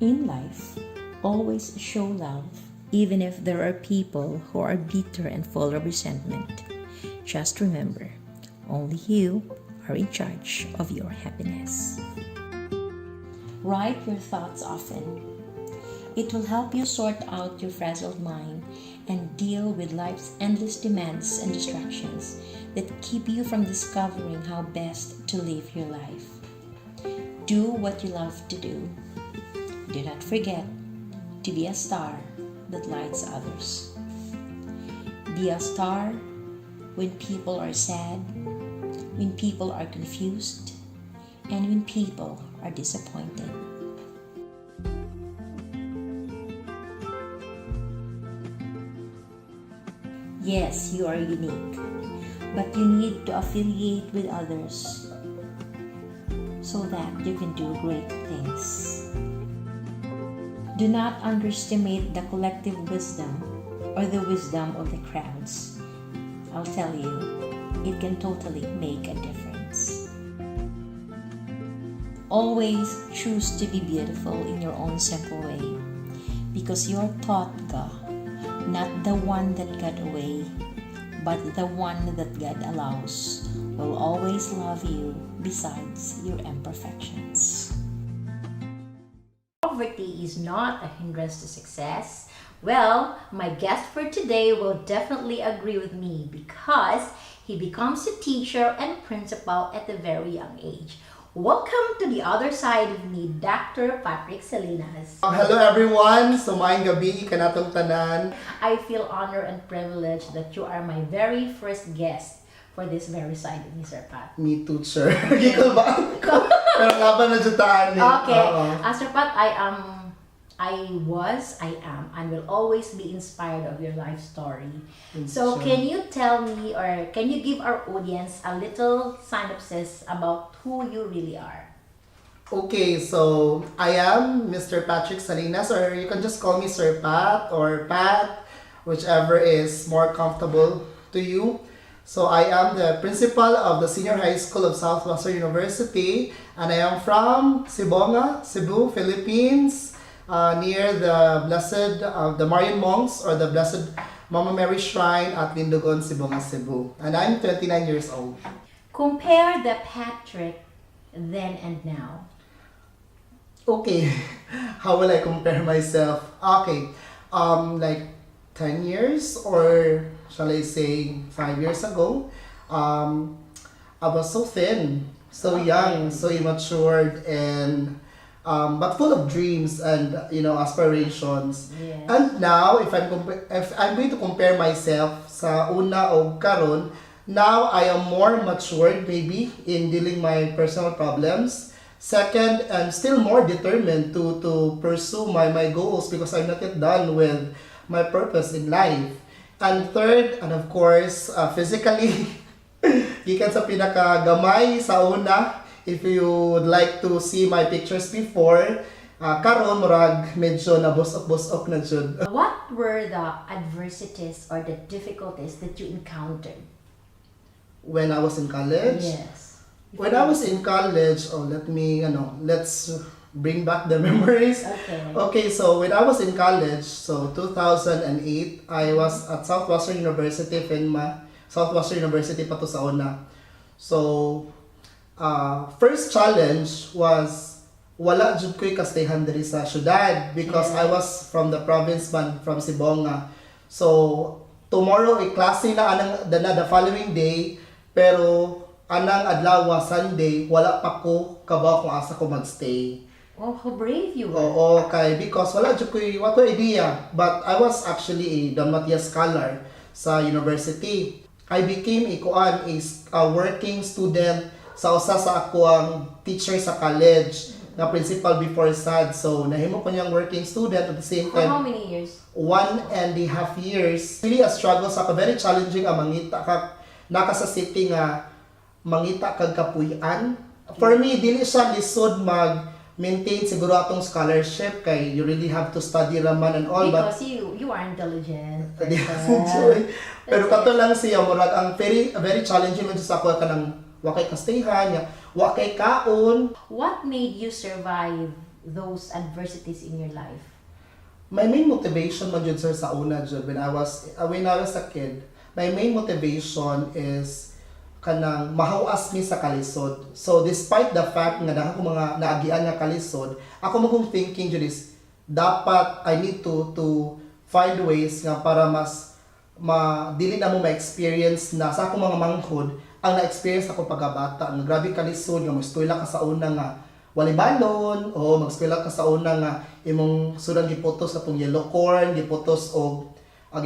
In life, always show love, even if there are people who are bitter and full of resentment. Just remember, only you are in charge of your happiness. Write your thoughts often. It will help you sort out your frazzled mind and deal with life's endless demands and distractions that keep you from discovering how best to live your life. Do what you love to do. Do not forget to be a star that lights others. Be a star when people are sad, when people are confused, and when people are disappointed. Yes, you are unique, but you need to affiliate with others so that you can do great things. Do not underestimate the collective wisdom or the wisdom of the crowds. I'll tell you, it can totally make a difference. Always choose to be beautiful in your own simple way, because you're taught God, not the one that got away, but the one that God allows will always love you besides your imperfections. Poverty is not a hindrance to success. Well, my guest for today will definitely agree with me because he becomes a teacher and principal at a very young age. Welcome to the other side of me, Doctor Patrick Salinas. Hello everyone! Sumayang gabi, kanatong tanan. I feel honored and privileged that you are my very first guest for this very side of me, Sir Pat. Me too, sir. Gikal ba? Pero laban na jutaan eh. Okay. Sir Pat, I am, and will always be inspired of your life story. So, Sure. can you tell me, or can you give our audience a little synopsis about who you really are? Okay, so I am Mr. Patrick Salinas, or you can just call me Sir Pat or Pat, whichever is more comfortable to you. So I am the principal of the Senior High School of Southwestern University, and I am from Sibonga, Cebu, Philippines, near the Blessed, the Marian Monks, or the Blessed Mama Mary Shrine at Lindogon, Sibonga, Cebu. And I'm 29 years old. Compare the Patrick then and now. Okay, how will I compare myself? Okay, like 10 years, or shall I say 5 years ago, I was so thin, so young, so immature, and but full of dreams and aspirations. Yes. And now, if I'm going to compare myself sa una o karon, now I am more matured maybe in dealing my personal problems. Second, I'm still more determined to pursue my goals because I'm not yet done with my purpose in life. And third, and of course, physically, gikan sa pinakagamay sa una, if you would like to see my pictures before, karon murag medyo nabusok-busok na jud. What were the adversities or the difficulties that you encountered? When I was in college? Yes. When I was in college, let's bring back the memories. Okay. Okay, so when I was in college, so 2008, I was at Southwestern University, Southwestern University pa to sa una. So, first challenge was wala jud ko'y kastehan diri sa syudad because I was from the province man, from Sibonga. So, tomorrow klase na the following day, pero anang adlaw Sunday, wala pa ko kabaw kung asa ko magstay. Oh, how brave you were. Oo, because wala jud ko'y idea, but I was actually a Don Matias scholar sa university. I became a working student sa usa sa ako ang teacher sa college na principal before SAD. So nahimo ko niyang working student at the same For time. how many years? 1.5 years. Really a struggle sa ka, very challenging ang mangita ka naka sa city nga mangita kag kapuy-an. For me, dili siya lisod mag-maintain siguro atong scholarship kay you really have to study raman and all. Because you are intelligent. Pero kato lang siya, murag ang very challenging man sa ako kanang wakay kastayhan, wakay kaon. What made you survive those adversities in your life? My main motivation man jud sir sa una jud when I was a kid, my main motivation is kanang mahawas mi sa kalisod. So despite the fact nga dako mga naagian nga kalisod, ako mo kong thinking jud is dapat I need to find ways nga para mas dili na mo ma-experience na sa akong mga manghod ang na-experience ako pagkabata. Ang grabe kalisod nga mag-eskwela ka sa una nga walay balon o mag-eskwela ka sa una nga imong sudang giputos atong yellow corn, giputos og Oh,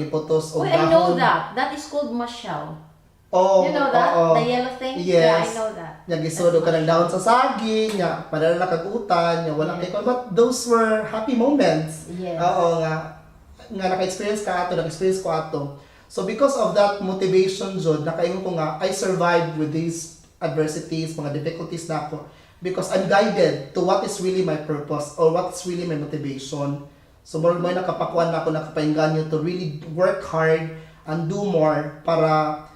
I know that. That is called mashell. Oh, You know that? oo. The yellow thing? Yes. Yeah, I know that. Nga gisudo ka ng dahon sa saging, nga padala na kagutan, nga wala Yes. kay but those were happy moments. Yes. Oo nga naka-experience ka ato, naka-experience ko ato. So because of that motivation jud, nakaingon ko nga I survived with these adversities, mga difficulties na ako because I'm guided to what is really my purpose or what's really my motivation. So more may nakapakuan na ako, nakapainggan nyo to really work hard and do more para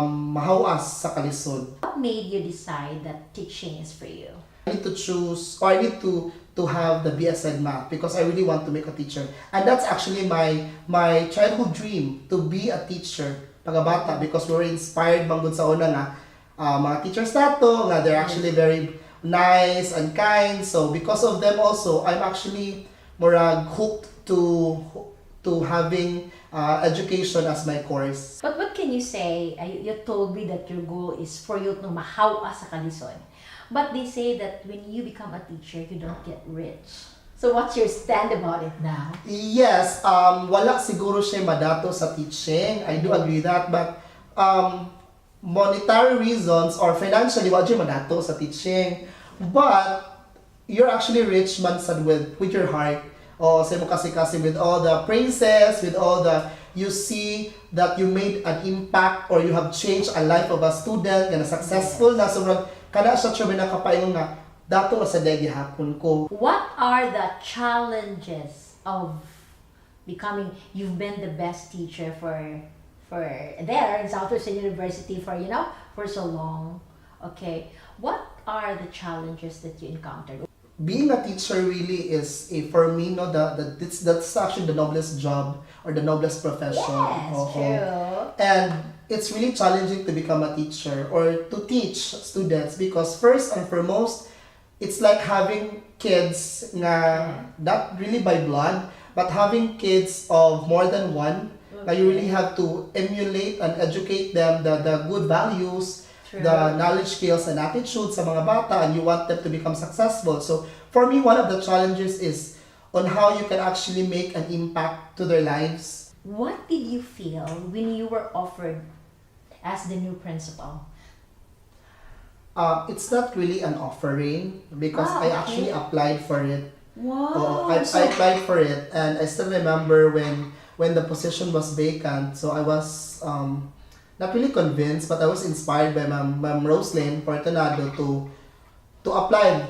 mahawas sa kalisod. What made you decide that teaching is for you? I need to choose, or I need to have the BS Ed Math because I really want to make a teacher. And that's actually my childhood dream, to be a teacher pagabata because we were inspired bang sa una nga mga teachers nato nga they're actually very nice and kind. So because of them also, I'm actually more hooked to having education as my course. But what can you say? You told me that your goal is for you to mahawa sa kalisod. But they say that when you become a teacher, you don't get rich. So what's your stand about it now? Yes, wala siguro siya madato sa teaching. I do agree that, but monetary reasons or financially wala siya madato sa teaching. But you're actually rich man sad with your heart. O sa mo kasi with all the praises, with all the you see that you made an impact or you have changed a life of a student na successful na sobrang kana sa chube na kapaingon nga dato sa degi hapon ko. What are the challenges of becoming? You've been the best teacher for there in Southwestern University for so long. Okay, what are the challenges that you encountered? Being a teacher really is for me that's actually the noblest job or the noblest profession. Yes, true. And it's really challenging to become a teacher or to teach students because first and foremost it's like having kids nga not really by blood but having kids of more than one. Now you really have to emulate and educate them the good values, the knowledge, skills, and attitudes sa mga bata, and you want them to become successful. So for me, one of the challenges is on how you can actually make an impact to their lives. What did you feel when you were offered as the new principal? It's not really an offering because I actually applied for it. Wow. I applied for it, and I still remember when the position was vacant. So I was not really convinced, but I was inspired by Ma'am Roslyn Fortunado to apply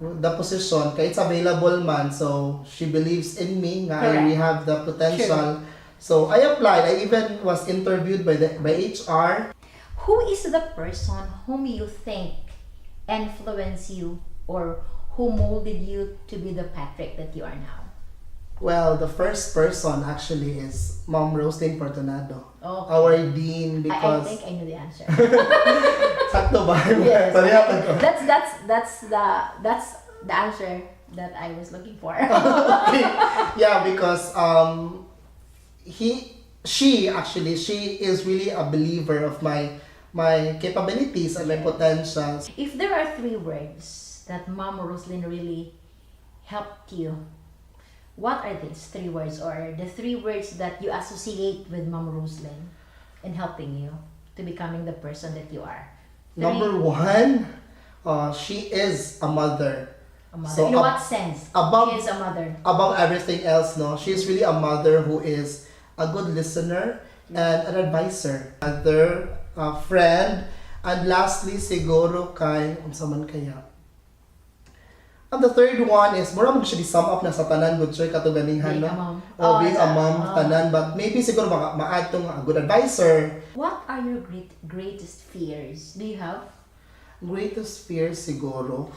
the position kaya it's available man, so she believes in me nga I really have the potential. So I applied. I even was interviewed by HR. Who is the person whom you think influenced you or who molded you to be the Patrick that you are now? Well, the first person actually is Ma'am Roslyn Fortunado, Okay. our dean, I because think I know the answer. sakto ba? Yes. Parehatan ko. That's the answer that I was looking for. Okay. Yeah, because she is really a believer of my capabilities and my potentials. If there are 3 words that Mom Roslyn really helped you, what are these 3 words or the 3 words that you associate with Mom Roslyn in helping you to becoming the person that you are? 3. Number 1, she is a mother. A mother. So in what sense? above- She is a mother. Above everything else, no, she is really a mother who is a good listener and an advisor, mother, a friend, and lastly siguro kay unsa man kaya. And the third one is mura mo siya di-sum up na sa tanan good sir katuganihan Being no. a mom. Being a mom Oh. tanan, but maybe siguro maad tong a good advisor. What are your greatest fears? Do you have? Greatest fear siguro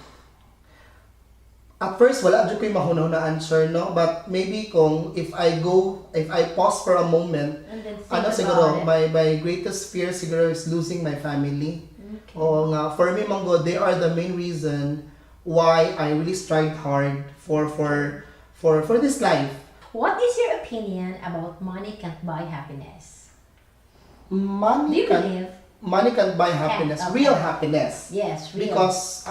At first, wala dyan ko yung mahunaw na answer, no? But maybe if I pause for a moment, And then think ano about siguro, it. my greatest fear siguro is losing my family. Okay. Oo nga, for me, Manggo, they are the main reason why I really strived hard for this life. What is your opinion about money can't buy happiness? Do Money you believe? can't buy happiness, okay. real happiness. Yes, real. Because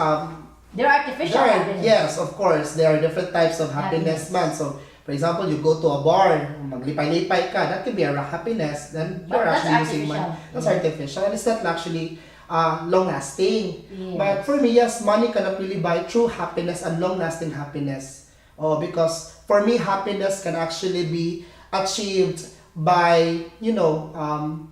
They're artificial there are, happiness. yes, of course, there are different types of happiness, man. So, for example, you go to a bar, maglipay-lipay ka, that can be a happiness. Then But you're that's actually using money. artificial. That's Yeah. artificial, and it's not actually long-lasting. Yes. But for me, yes, money cannot really buy true happiness and long-lasting happiness. Because for me, happiness can actually be achieved by,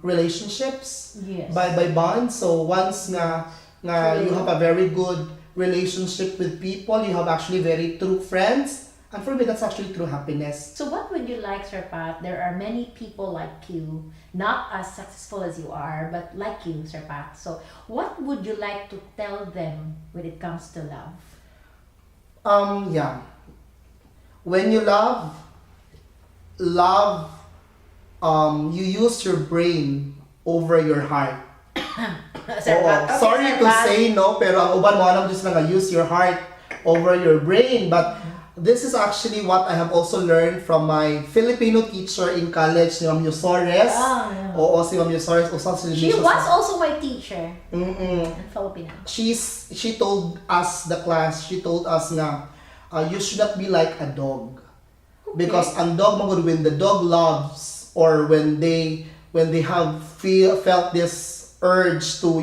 relationships, Yes. by bonds. So once nga True. you have a very good relationship with people, you have actually very true friends, and for me, that's actually true happiness. So what would you like, Sir Pat? There are many people like you, not as successful as you are, but like you, Sir Pat. So what would you like to tell them when it comes to love? Yeah. When you love, you use your brain over your heart. Sir Oo. Pat. Okay, Sorry Sir to Pat. say no, pero ang uban mo alam just nga use your heart over your brain. But this is actually what I have also learned from my Filipino teacher in college, si Ma'am Yusores. Ah, yeah. Oo, si Ma'am Yusores. Usang She was also my teacher Mm-mm. in Filipino. She told us, the class, she told us nga, you should not be like a dog. Because ang dog mo when the dog loves, or when they have felt this urge to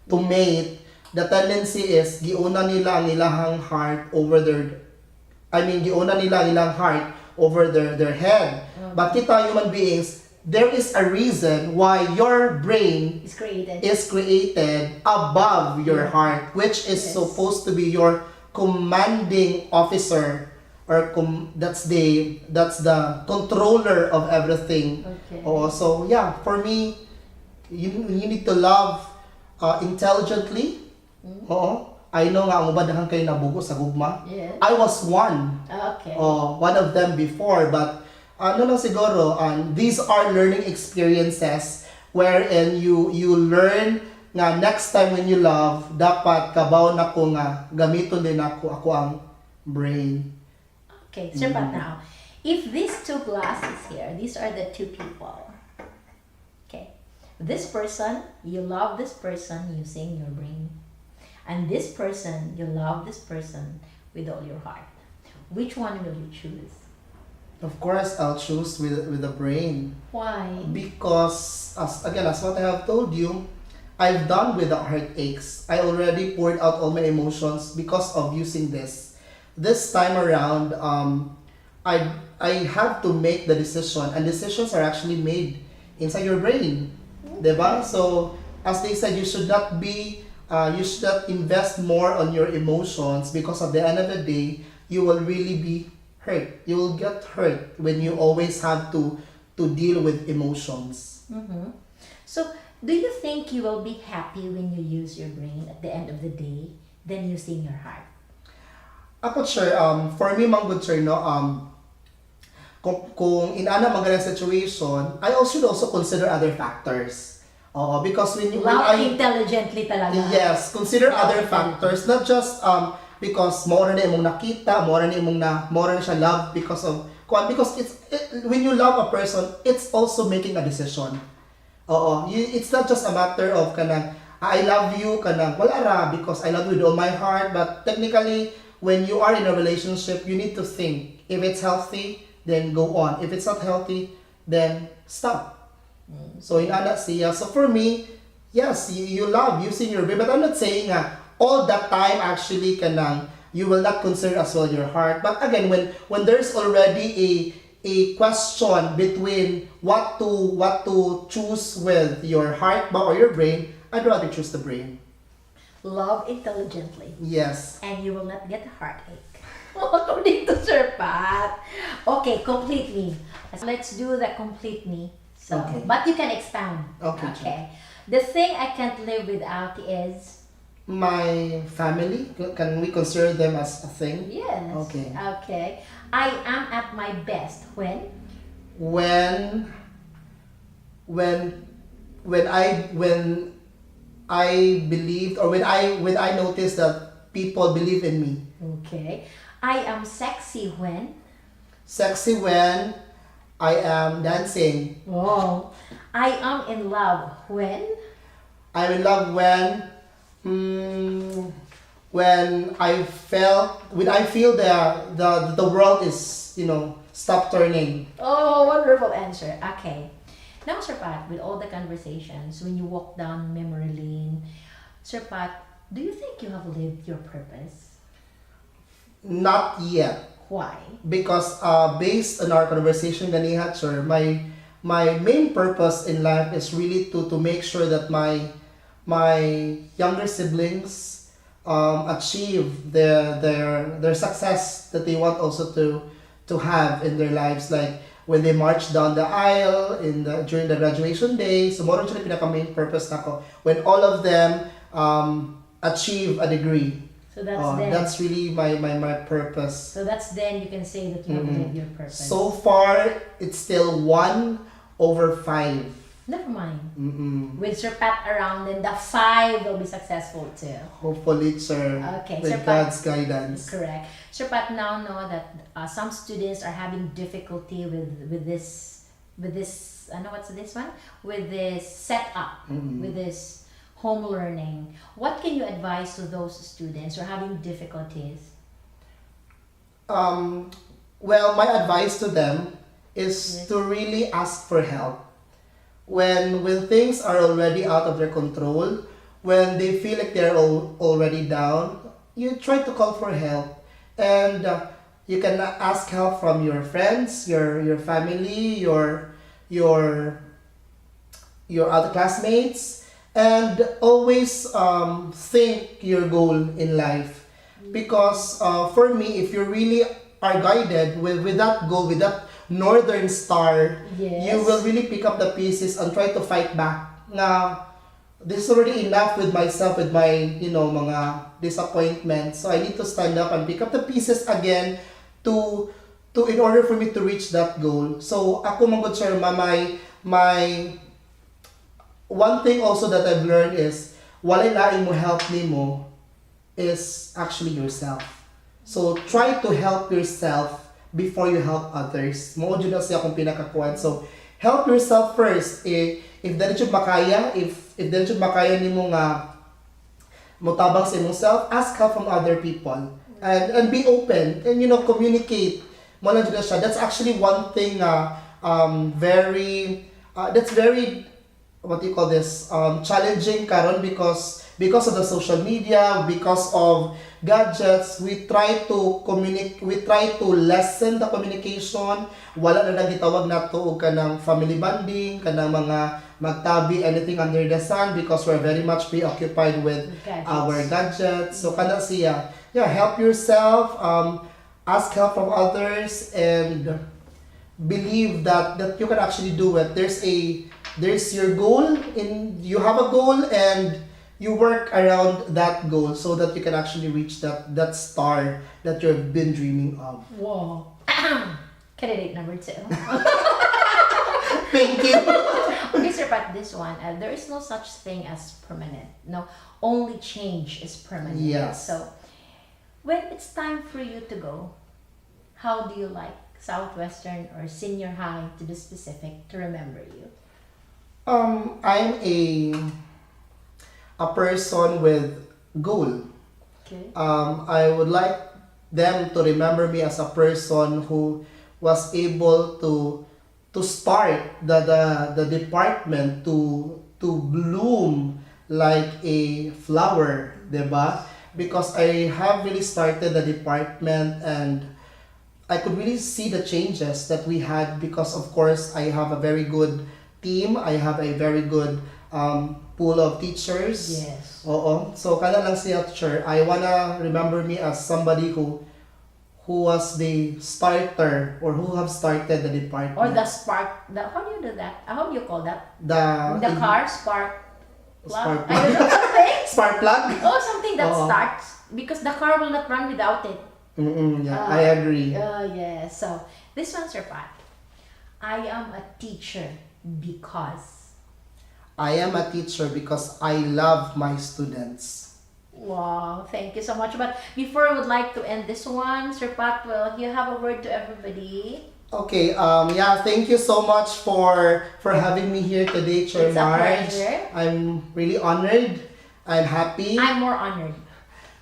to mate, the tendency is giuna nila ang ilahang heart over giuna nila ang ilang heart over their head. But kita human beings, there is a reason why your brain It's created. is created above your heart, which is Yes. supposed to be your commanding officer, or that's the controller of everything. Okay. So yeah, for me, you need to love intelligently. I know nga ang ubad daghang kayo nabugo sa gugma. Yes. I was one. Okay. One of them before, but ano lang siguro, these are learning experiences wherein you learn nga next time when you love, dapat kabaw na ko nga gamiton din ako ang brain. Okay, Sir Pat, now, if these two glasses here, these are the two people. Okay. This person, you love this person using your brain. And this person, you love this person with all your heart. Which one will you choose? Of course, I'll choose with the brain. Why? Because, as what I have told you, I've done with the heartaches. I already poured out all my emotions because of using this. This time around, I have to make the decision, and decisions are actually made inside your brain, diba? So, as they said, you should not invest more on your emotions, because at the end of the day, you will really be hurt. You will get hurt when you always have to deal with emotions. Mm-hmm. So, do you think you will be happy when you use your brain at the end of the day than using your heart? Ako, sure, for me, Manggod, sir, no, kung in ana magalang situation, I should also consider other factors. Because when Intelligently talaga. yes, consider Wow, other intelligent. factors, not just because mo na imong nakita, mo na siya love because when you love a person, it's also making a decision. It's not just a matter of kanang I love you kanang wala ra because I love you with all my heart, but technically when you are in a relationship, you need to think if it's healthy, then go on. If it's not healthy, then stop. So in ana siya. So for me, yes, you love using your brain, but I'm not saying all that time actually kanang you will not consider as well your heart. But again, when there's already a question between what to choose with your heart or your brain, I'd rather choose the brain. Love intelligently. Yes. And you will not get a heartache. According to Sir Pat. Okay, complete me. Let's do the complete me. So, Okay. but you can expound. Okay, Okay. The thing I can't live without is My family, can we consider them as a thing? Yes. Okay. Okay. I am at my best when? When when when I believed, or when I noticed that people believe in me. Okay. I am sexy when? Sexy when I am dancing. Oh. I am in love when? I'm in love when I feel the world is, stop turning. Oh, wonderful answer. Okay. Now, Sir Pat, with all the conversations, when you walk down memory lane, Sir Pat, do you think you have lived your purpose? Not yet. Why? Because based on our conversation ganiha, sir, my main purpose in life is really to make sure that my younger siblings achieve their success that they want also to have in their lives, like when they march down the aisle during the graduation day. So mo rin siya pinaka main purpose nako, when all of them achieve a degree. So that's then. That's really my purpose. So that's then you can say that you have lived your purpose. So far, it's still 1/5. Never mind. Mm-mm. With Sir Pat around, then the 5 will be successful too. Hopefully, sir. Okay, With Sir Pat. God's guidance. Correct. Sir Pat now know that some students are having difficulty with this what's this one? With this setup, with this home learning. What can you advise to those students who are having difficulties? Well, my advice to them is to really ask for help. When things are already out of their control, when they feel like they're already down, you try to call for help. And you can ask help from your friends, your family, your other classmates, and always think your goal in life. Because for me, if you really are guided with that goal, with that northern star, Yes. you will really pick up the pieces and try to fight back. Now, this is already enough with myself, with my, mga disappointments. So I need to stand up and pick up the pieces again to in order for me to reach that goal. So ako mangod sir, my one thing also that I've learned is walay laing mo help nimo is actually yourself. So try to help yourself before you help others. Mo jud na siya akong pinakakuan. So help yourself first. If dali jud makaya, if dali jud makaya nimo nga motabang sa imong self, ask help from other people. And be open and communicate. Mo lang jud na siya. That's actually one thing that's very what do you call this, challenging karon, because of the social media, because of gadgets, we try to lessen the communication. Wala na lang gitawag nato og kanang family bonding, kanang mga magtabi, anything under the sun, because we're very much preoccupied with our gadgets. So kana siya, help yourself, ask help from others, and believe that you can actually do it. There's your goal, you have a goal, and you work around that goal so that you can actually reach that star that you've been dreaming of. Whoa. Candidate number 2. Thank you. Okay, Sir Pat, this one, there is no such thing as permanent. No, only change is permanent. Yes. So, when it's time for you to go, how do you like Southwestern or senior high, to be specific, to remember you? I'm a person with goal. Okay. I would like them to remember me as a person who was able to start the department to bloom like a flower, diba? Because I have really started the department, and I could really see the changes that we had, because of course I have a very good team. I have a very good pool of teachers. Yes. Oo. So kana lang siya, teacher. I wanna remember me as somebody who was the starter, or who have started the department. Or the spark. How do you do that? How do you call that? The car spark. Spark I don't know, plug. something. Spark plug? Oh, something that Oo. starts because the car will not run without it. Yeah, I agree. Yeah. So this one's your part. I am a teacher because. I am a teacher because I love my students. Wow, thank you so much. But before I would like to end this one, Sir Pat, will you have a word to everybody? Okay, yeah, thank you so much for having me here today, Chair It's a Marge. pleasure. I'm really honored. I'm happy. I'm more honored.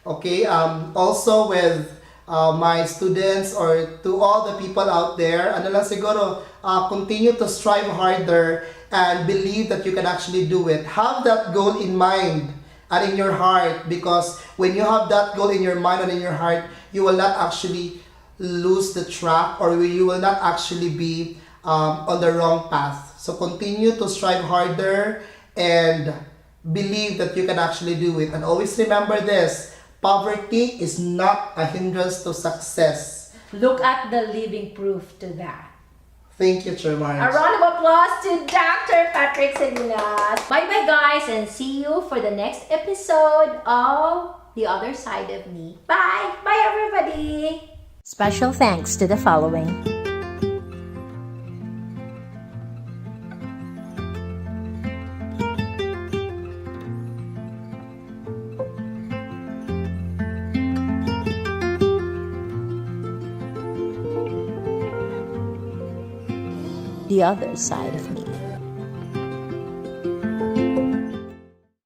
Okay, also with my students or to all the people out there, ano lang siguro, continue to strive harder and believe that you can actually do it. Have that goal in mind and in your heart, because when you have that goal in your mind and in your heart, you will not actually lose the track, or you will not actually be on the wrong path. So continue to strive harder and believe that you can actually do it. And always remember this: poverty is not a hindrance to success. Look at the living proof to that. Thank you, Chair Marge. A round of applause to Doctor Patrick Salinas. Bye-bye, guys, and see you for the next episode of The Other Side of Me. Bye! Bye, everybody! Special thanks to the following: The Other Side of Me.